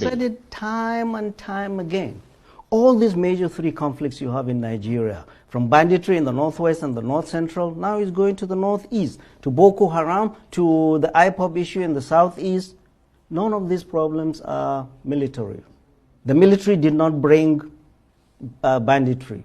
said it time and time again. All these major three conflicts you have in Nigeria, from banditry in the northwest and the north central, now is going to the northeast, to Boko Haram, to the IPOB issue in the southeast. None of these problems are military. The military did not bring banditry.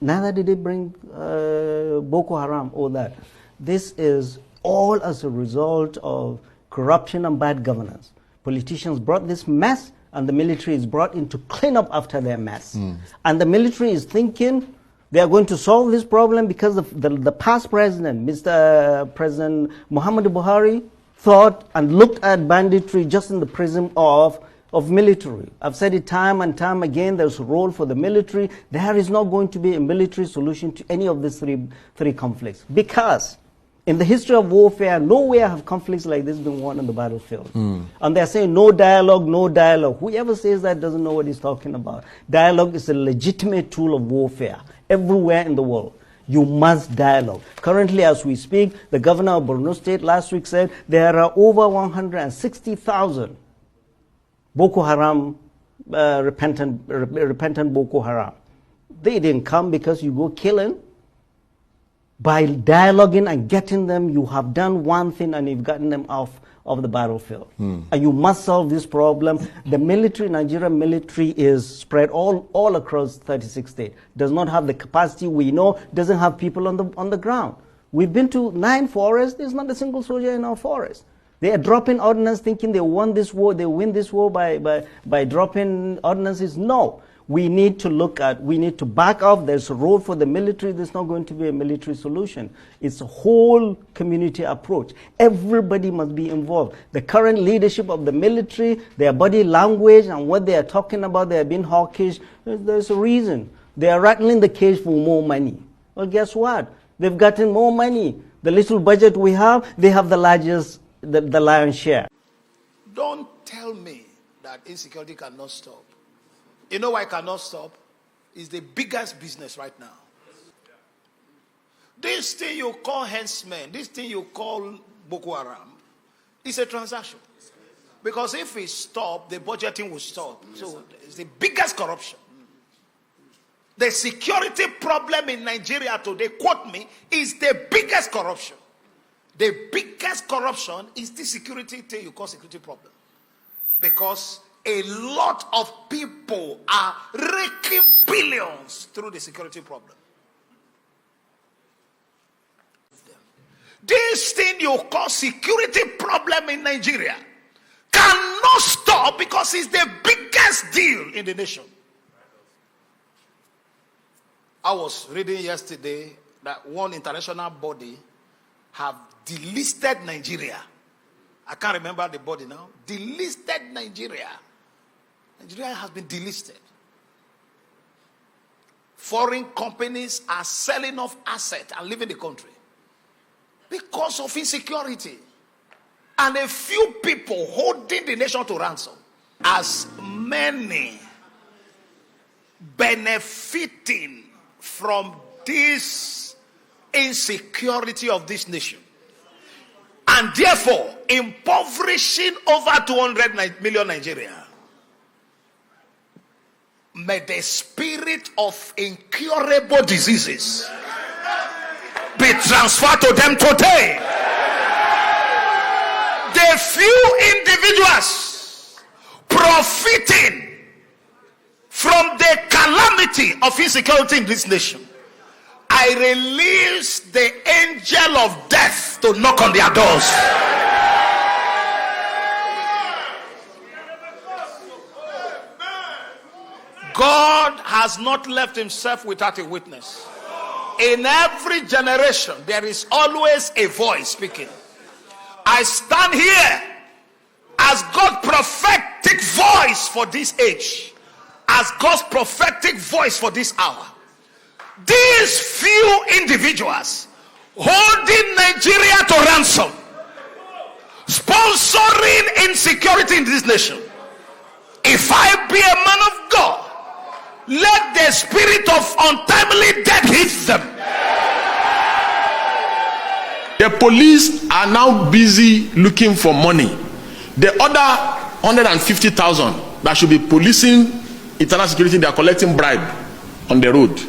Neither did it bring Boko Haram or that. This is all as a result of corruption and bad governance. Politicians brought this mess, and the military is brought in to clean up after their mess. And the military is thinking they are going to solve this problem because the past president, Mr. President Muhammadu Buhari, thought and looked at banditry just in the prism of military. I've said it time and time again, there's a role for the military. There is not going to be a military solution to any of these three conflicts, because in the history of warfare, nowhere have conflicts like this been won on the battlefield. And they're saying no dialogue, no dialogue. Whoever says that doesn't know what he's talking about. Dialogue is a legitimate tool of warfare everywhere in the world. You must dialogue. Currently, as we speak, the governor of Borno State last week said there are over 160,000 Boko Haram, repentant Boko Haram. They didn't come because you go killing. By dialoguing and getting them, you have done one thing and you've gotten them off of the battlefield. And you must solve this problem. The military, Nigerian military, is spread all across 36 states. Does not have the capacity, we know, doesn't have people on the ground. We've been to 9 forests, there's not a single soldier in our forest. They are dropping ordnance thinking they won this war, they win this war by dropping ordnances. No. We need to back off. There's a role for the military. There's not going to be a military solution. It's a whole community approach. Everybody must be involved. The current leadership of the military, their body language and what they are talking about, they are being hawkish. There's a reason. They are rattling the cage for more money. Well, guess what? They've gotten more money. The little budget we have, they have the largest, the lion's share. Don't tell me that insecurity cannot stop. You know why it cannot stop? It's the biggest business right now. This thing you call henchmen, this thing you call Boko Haram, is a transaction. Because if it stops, the budgeting will stop. So it's the biggest corruption. The security problem in Nigeria today, quote me, is the biggest corruption. The biggest corruption is the security thing you call security problem. Because a lot of people are raking billions through the security problem. This thing you call security problem in Nigeria cannot stop because it's the biggest deal in the nation. I was reading yesterday that one international body have delisted Nigeria. I can't remember the body now. Delisted Nigeria. Nigeria has been delisted. Foreign companies are selling off assets and leaving the country because of insecurity. And a few people holding the nation to ransom. As many benefiting from this insecurity of this nation, and therefore impoverishing over 200 million Nigeria. May the spirit of incurable diseases be transferred to them today. The few individuals profiting from the calamity of insecurity in this nation, I release the angel of death to knock on their doors. God has not left himself without a witness. In every generation, there is always a voice speaking. I stand here as God's prophetic voice for this age, as God's prophetic voice for this hour. These few individuals holding Nigeria to ransom, sponsoring insecurity in this nation. If I be a man of God, let the spirit of untimely death hit them. The police are now busy looking for money. The other 150,000 that should be policing internal security. They are collecting bribe on the road.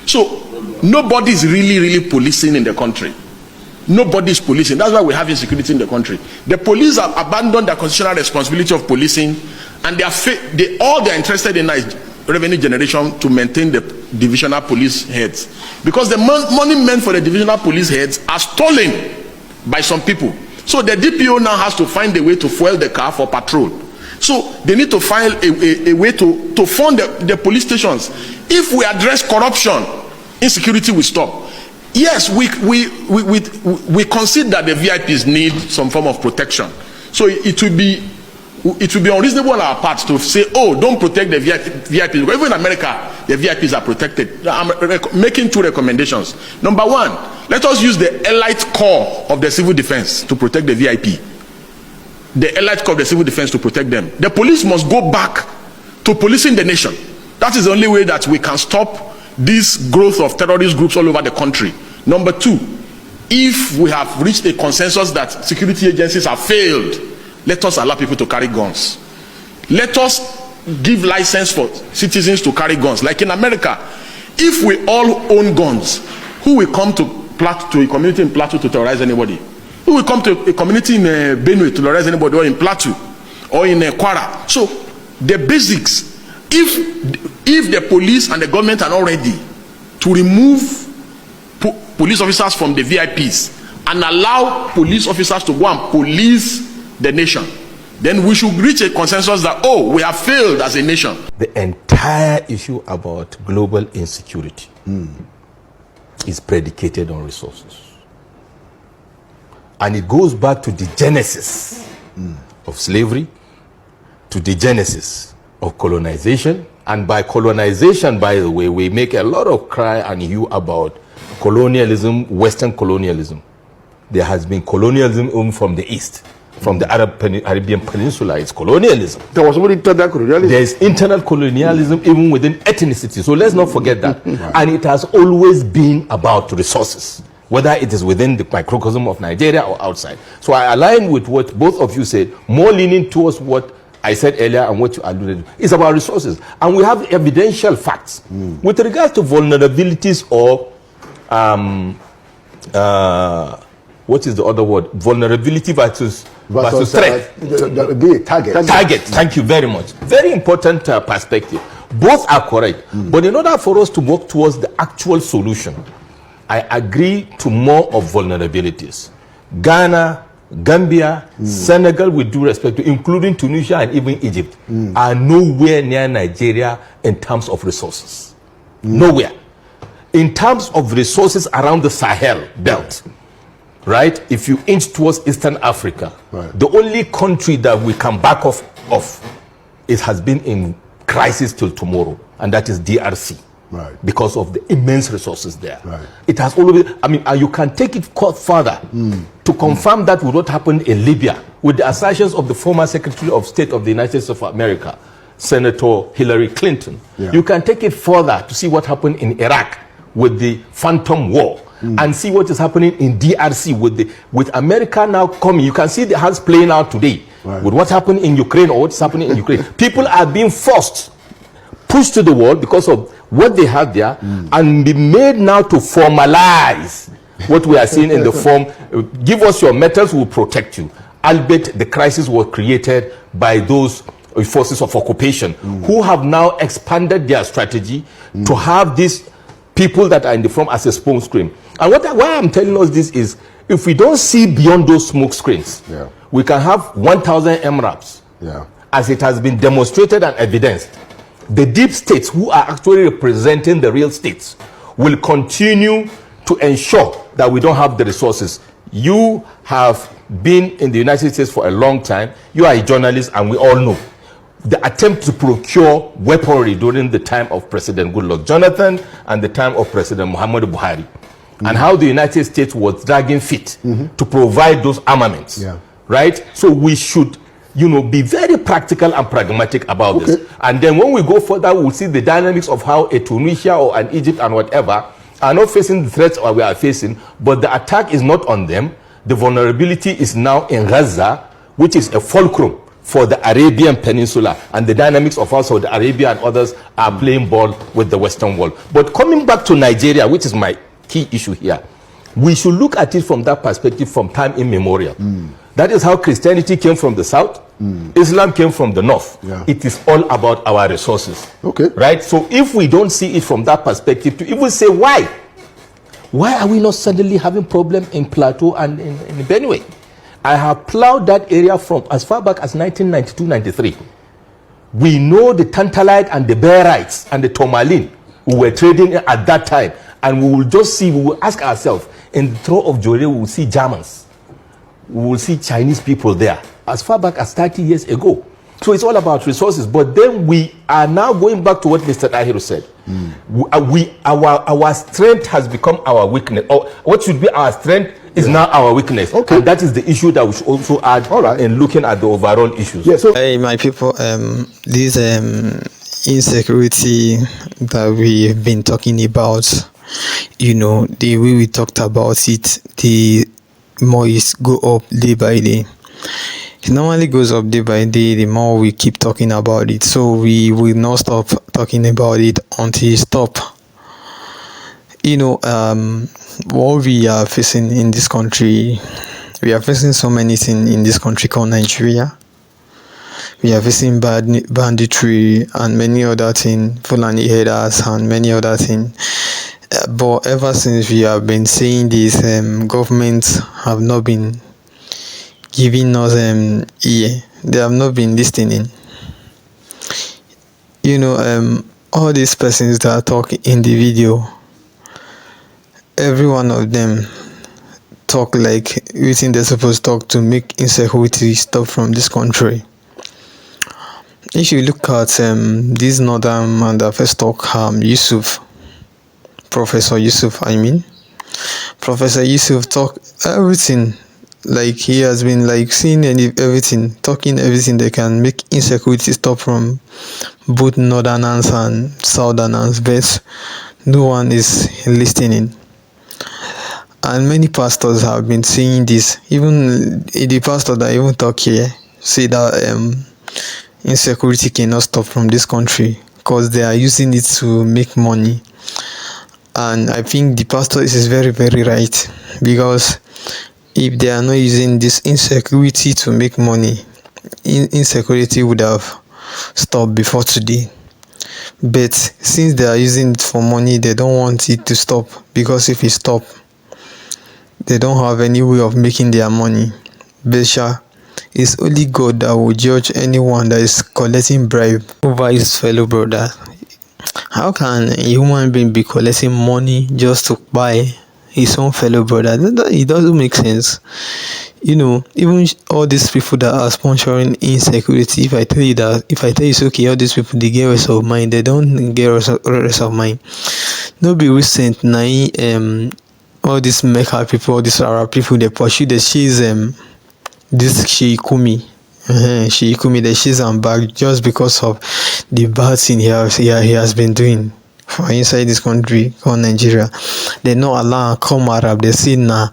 So nobody is really policing in the country. Nobody is policing. That's why we have insecurity in the country. The police have abandoned their constitutional responsibility of policing, and all they are interested in is revenue generation to maintain the divisional police heads, because the money meant for the divisional police heads are stolen by some people. So the DPO now has to find a way to fuel the car for patrol. So they need to find a way to fund the police stations. If we address corruption, insecurity will stop. Yes, we concede that the VIPs need some form of protection. So it will be unreasonable on our part to say, oh, don't protect the VIPs. Even in America, the VIPs are protected. I'm making 2 recommendations. Number 1, let us use the elite corps of the civil defense to protect the VIP. The elite corps of the civil defense to protect them. The police must go back to policing the nation. That is the only way that we can stop this growth of terrorist groups all over the country. Number 2, if we have reached a consensus that security agencies have failed, let us allow people to carry guns. Let us give license for citizens to carry guns. Like in America, if we all own guns, who will come to a community in Plateau to terrorize anybody? Who will come to a community in Benue to terrorize anybody, or in Plateau, or in Kwara? So the basics, if the police and the government are not ready to remove police officers from the VIPs and allow police officers to go and police the nation, then we should reach a consensus that, oh, we have failed as a nation. The entire issue about global insecurity is predicated on resources. And it goes back to the genesis of slavery, to the genesis of colonization. And by colonization, by the way, we make a lot of cry and hue about colonialism, Western colonialism. There has been colonialism even from the East, from the Arabian Peninsula. It's colonialism. There was already internal colonialism. There is internal colonialism even within ethnicity. So let's not forget that. And it has always been about resources, whether it is within the microcosm of Nigeria or outside. So I align with what both of you said, more leaning towards what I said earlier and what you alluded to. It's about resources. And we have evidential facts. With regard to vulnerabilities or what is the other word? Vulnerability versus threat. Target. Thank you very much. Very important perspective. Both are correct. But in order for us to work towards the actual solution, I agree to more of vulnerabilities. Ghana, Gambia, Senegal, with due respect to, including Tunisia and even Egypt, are nowhere near Nigeria in terms of resources. Nowhere. In terms of resources around the Sahel belt, right? If you inch towards Eastern Africa, the only country that we can back off of, it has been in crisis till tomorrow, and that is DRC. Because of the immense resources there. It has always, I mean, you can take it further to confirm that with what happened in Libya, with the assertions of the former Secretary of State of the United States of America, Senator Hillary Clinton. You can take it further to see what happened in Iraq with the Phantom War, and see what is happening in DRC with America now coming. You can see the hands playing out today with what happened in Ukraine or what's happening in Ukraine. People are being pushed to the wall because of what they have there, and be made now to formalize what we are seeing in the form, give us your metals, we'll protect you. Albeit the crisis was created by those forces of occupation who have now expanded their strategy to have these people that are in the front as a smoke screen. And why I'm telling us this is, if we don't see beyond those smoke screens, we can have 1,000 MRAPs, as it has been demonstrated and evidenced. The deep states, who are actually representing the real states, will continue to ensure that we don't have the resources. You have been in the United States for a long time. You are a journalist, and we all know the attempt to procure weaponry during the time of President Goodluck Jonathan and the time of President Muhammadu Buhari, and how the United States was dragging feet to provide those armaments. Right? So we should, be very practical and pragmatic about this. And then when we go further, we'll see the dynamics of how a Tunisia or an Egypt and whatever are not facing the threats we are facing, but the attack is not on them. The vulnerability is now in Gaza, which is a fulcrum for the Arabian Peninsula, and the dynamics of also the Arabia and others are playing ball with the Western world. But coming back to Nigeria, which is my key issue here, we should look at it from that perspective from time immemorial. That is how Christianity came from the south, Islam came from the north. Yeah. It is all about our resources. Okay. Right? So if we don't see it from that perspective, to even say why are we not suddenly having problem in Plateau and in Benue? I have plowed that area from as far back as 1992-93. We know the Tantalite and the Bearites and the Tourmaline who were trading at that time. And we will just see, we will ask ourselves, in the throat of Jore, we will see Germans. We will see Chinese people there, as far back as 30 years ago. So it's all about resources. But then we are now going back to what Mr. Tahiru said. Our strength has become our weakness. Or what should be our strength is now our weakness. Okay. And that is the issue that we should also add in looking at the overall issues. Yeah, so Hey, my people, this insecurity that we've been talking about, you know, the way we talked about it, the more it go up day by day. It normally goes up day by day, the more we keep talking about it. So we will not stop talking about it until it stop. You know, what we are facing in this country, we are facing so many things in this country called Nigeria. We are facing banditry and many other things, Fulani headers and many other things. But ever since we have been saying this, governments have not been giving us ear. They have not been listening. You know, all these persons that talk in the video, every one of them talk like everything they're supposed to talk to make insecurity stop from this country. If you look at this northern man that first talk, Professor Yusuf, Professor Yusuf talk everything, like he has been like seeing everything, talking everything that can make insecurity stop from both northerners and southerners, but no one is listening. And many pastors have been saying this. Even the pastor that even talk here say that insecurity cannot stop from this country because they are using it to make money. And I think the pastor is very, very right, because if they are not using this insecurity to make money, insecurity would have stopped before today. But since they are using it for money, they don't want it to stop, because if it stops, they don't have any way of making their money. But it's only God that will judge anyone that is collecting bribe over his fellow brother. How can a human being be collecting money just to buy his own fellow brother? It doesn't make sense. You know, even all these people that are sponsoring insecurity, if I tell you it's okay, all these people, they get rest of mind, they don't get rest of mind. No be recent now, all these Mecca people, all these Arab people, they pursue the chase this Sheikumi. Sheikumi, the chase and back just because of the bad thing he has been doing for inside this country called Nigeria. They not allow come Arab. They see na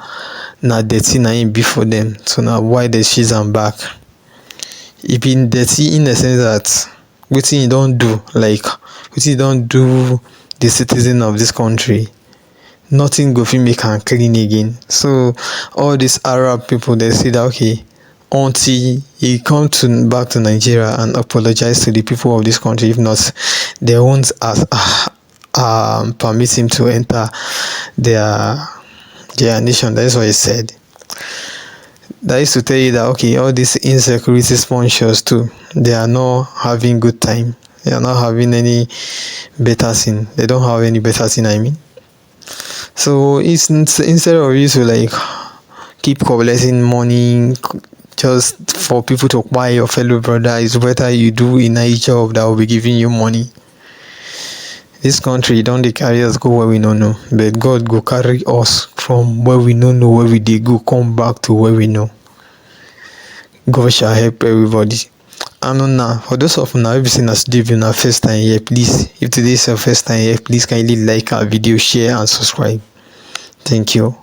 dirty na him before them. So now why the chase and back? It been dirty in the sense that what you don't do, like what you don't do the citizen of this country, nothing go fit make am clean again. So all these Arab people, they say that okay, until he come back to Nigeria and apologize to the people of this country, if not, they won't permit him to enter their nation. That is what he said. That is to tell you that okay, all these insecurity sponsors too, they are not having good time. They are not having any better thing. They don't have any better thing, I mean. So it's instead of you to like keep collecting money just for people to buy your fellow brother, it's better you do in a job that will be giving you money. This country don't they carry us go where we don't know, but God go carry us from where we don't know where we did go, come back to where we know. God shall help everybody. And now, for those of you now who've seen us live in our first time here, please, if today is your first time here, please kindly like our video, share and subscribe. Thank you.